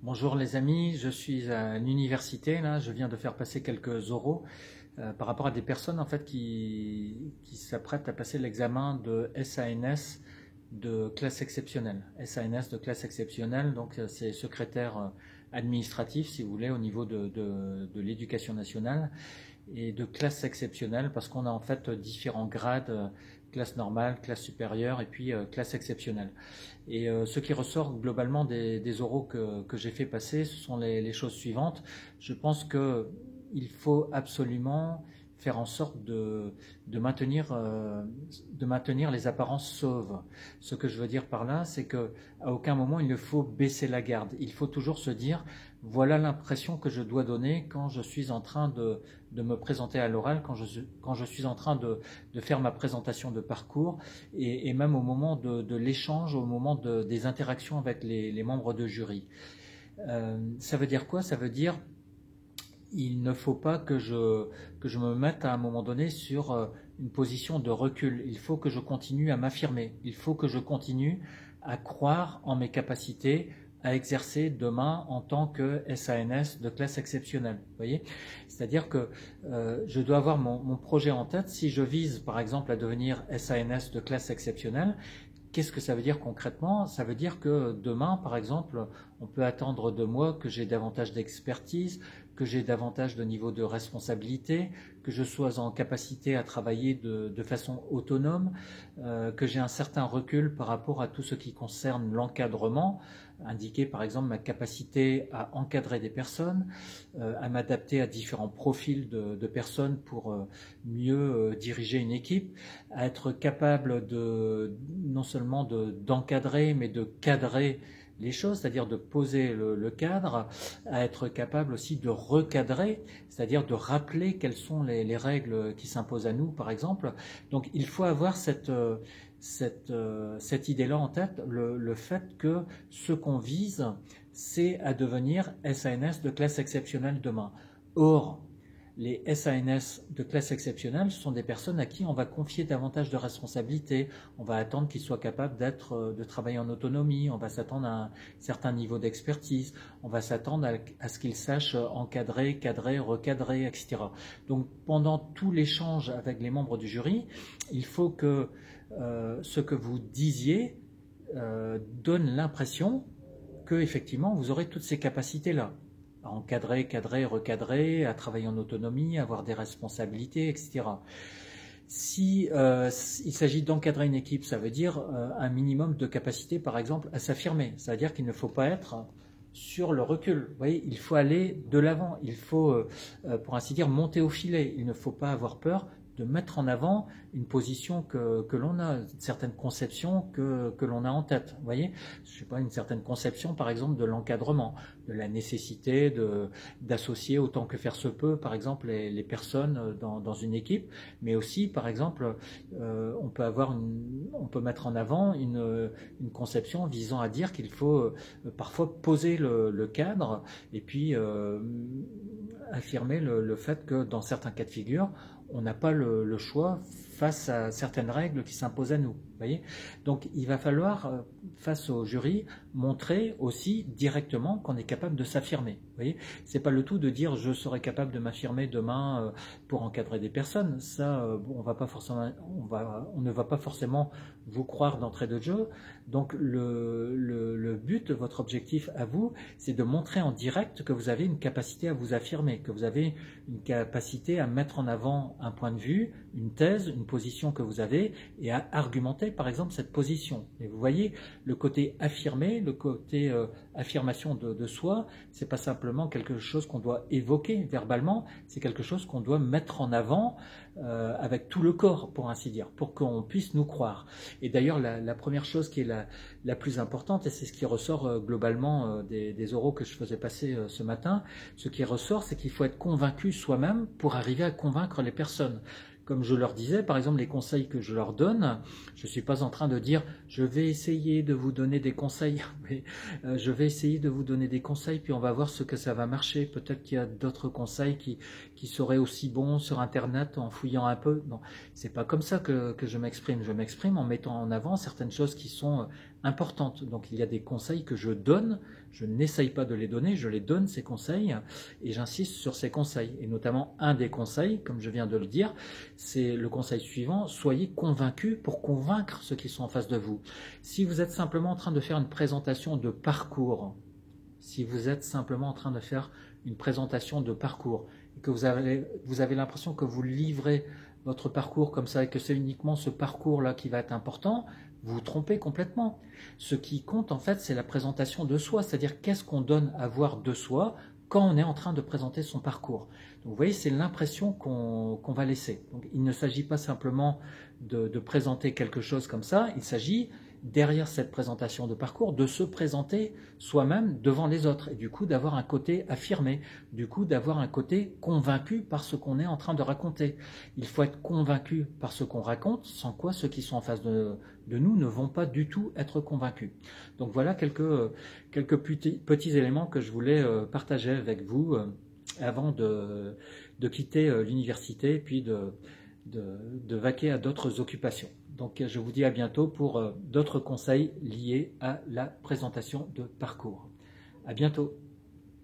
Bonjour les amis, je suis à l'université là, je viens de faire passer quelques oraux par rapport à des personnes en fait qui s'apprêtent à passer l'examen de SANS de classe exceptionnelle. SANS de classe exceptionnelle, donc c'est secrétaire administratif si vous voulez au niveau de l'éducation nationale et de classe exceptionnelle parce qu'on a en fait différents grades, classe normale, classe supérieure et puis classe exceptionnelle. Et ce qui ressort globalement des oraux que j'ai fait passer, ce sont les choses suivantes. Je pense qu'il faut absolument faire en sorte de maintenir les apparences sauves. Ce que je veux dire par là, c'est qu'à aucun moment il ne faut baisser la garde. Il faut toujours se dire, voilà l'impression que je dois donner quand je suis en train de me présenter à l'oral, quand je suis en train de faire ma présentation de parcours, et même au moment de l'échange, au moment des interactions avec les membres de jury. Ça veut dire quoi? Ça veut dire il ne faut pas que je me mette à un moment donné sur une position de recul. Il faut que je continue à m'affirmer. Il faut que je continue à croire en mes capacités à exercer demain en tant que SANS de classe exceptionnelle. Vous voyez? C'est-à-dire que je dois avoir mon projet en tête. Si je vise par exemple à devenir SANS de classe exceptionnelle, qu'est-ce que ça veut dire concrètement? Ça veut dire que demain, par exemple, on peut attendre de moi que j'ai davantage d'expertise, que j'ai davantage de niveau de responsabilité, que je sois en capacité à travailler de façon autonome, que j'ai un certain recul par rapport à tout ce qui concerne l'encadrement, indiquer par exemple ma capacité à encadrer des personnes, à m'adapter à différents profils de personnes pour mieux diriger une équipe, à être capable non seulement d'encadrer, mais de cadrer les choses, c'est-à-dire de poser le cadre, à être capable aussi de recadrer, c'est-à-dire de rappeler quelles sont les règles qui s'imposent à nous, par exemple. Donc il faut avoir cette idée-là en tête, le fait que ce qu'on vise, c'est à devenir SANS de classe exceptionnelle demain. Or, les SANS de classe exceptionnelle sont des personnes à qui on va confier davantage de responsabilités. On va attendre qu'ils soient capables de travailler en autonomie. On va s'attendre à un certain niveau d'expertise. On va s'attendre à ce qu'ils sachent encadrer, cadrer, recadrer, etc. Donc pendant tout l'échange avec les membres du jury, il faut que ce que vous disiez donne l'impression que effectivement vous aurez toutes ces capacités-là. À encadrer, cadrer, recadrer, à travailler en autonomie, à avoir des responsabilités, etc. Si il s'agit d'encadrer une équipe, ça veut dire un minimum de capacité, par exemple, à s'affirmer. Ça veut dire qu'il ne faut pas être sur le recul. Vous voyez, il faut aller de l'avant. Il faut, pour ainsi dire, monter au filet. Il ne faut pas avoir peur de mettre en avant une position que l'on a, une certaine conception que l'on a en tête. Vous voyez, je sais pas, une certaine conception, par exemple, de l'encadrement, de la nécessité d'associer autant que faire se peut, par exemple, les personnes dans une équipe, mais aussi, par exemple, on peut mettre en avant une conception visant à dire qu'il faut parfois poser le cadre et puis affirmer le fait que dans certains cas de figure, on n'a pas le choix face à certaines règles qui s'imposent à nous. Voyez, donc il va falloir, face au jury, montrer aussi directement qu'on est capable de s'affirmer. Voyez, c'est pas le tout de dire je serai capable de m'affirmer demain pour encadrer des personnes. Ça, on ne va pas forcément vous croire d'entrée de jeu. Donc le but, votre objectif à vous, c'est de montrer en direct que vous avez une capacité à vous affirmer, que vous avez une capacité à mettre en avant un point de vue, une thèse, une position que vous avez et à argumenter par exemple cette position. Et vous voyez, le côté affirmé, le côté affirmation de soi, c'est pas simplement quelque chose qu'on doit évoquer verbalement, c'est quelque chose qu'on doit mettre en avant avec tout le corps, pour ainsi dire, pour qu'on puisse nous croire. Et d'ailleurs, la première chose qui est la plus importante, et c'est ce qui ressort globalement des oraux que je faisais passer ce matin, ce qui ressort, c'est qu'il faut être convaincu soi-même pour arriver à convaincre les personnes. Comme je leur disais, par exemple, les conseils que je leur donne, je ne suis pas en train de dire « je vais essayer de vous donner des conseils, mais, je vais essayer de vous donner des conseils, puis on va voir ce que ça va marcher. Peut-être qu'il y a d'autres conseils qui seraient aussi bons sur Internet en fouillant un peu. » Non, c'est pas comme ça que je m'exprime. Je m'exprime en mettant en avant certaines choses qui sont importante. Donc il y a des conseils que je donne, je n'essaye pas de les donner, je les donne ces conseils et j'insiste sur ces conseils. Et notamment un des conseils, comme je viens de le dire, c'est le conseil suivant, soyez convaincus pour convaincre ceux qui sont en face de vous. Si vous êtes simplement en train de faire une présentation de parcours, si vous êtes simplement en train de faire une présentation de parcours et que vous avez l'impression que vous livrez votre parcours comme ça et que c'est uniquement ce parcours-là qui va être important, vous vous trompez complètement. Ce qui compte en fait, c'est la présentation de soi, c'est-à-dire qu'est-ce qu'on donne à voir de soi quand on est en train de présenter son parcours. Donc vous voyez, c'est l'impression qu'on va laisser. Donc il ne s'agit pas simplement de présenter quelque chose comme ça, il s'agit derrière cette présentation de parcours, de se présenter soi-même devant les autres et du coup d'avoir un côté affirmé, du coup d'avoir un côté convaincu par ce qu'on est en train de raconter. Il faut être convaincu par ce qu'on raconte, sans quoi ceux qui sont en face de nous ne vont pas du tout être convaincus. Donc voilà quelques petits éléments que je voulais partager avec vous avant de quitter l'université puis de vaquer à d'autres occupations. Donc je vous dis à bientôt pour d'autres conseils liés à la présentation de parcours. À bientôt.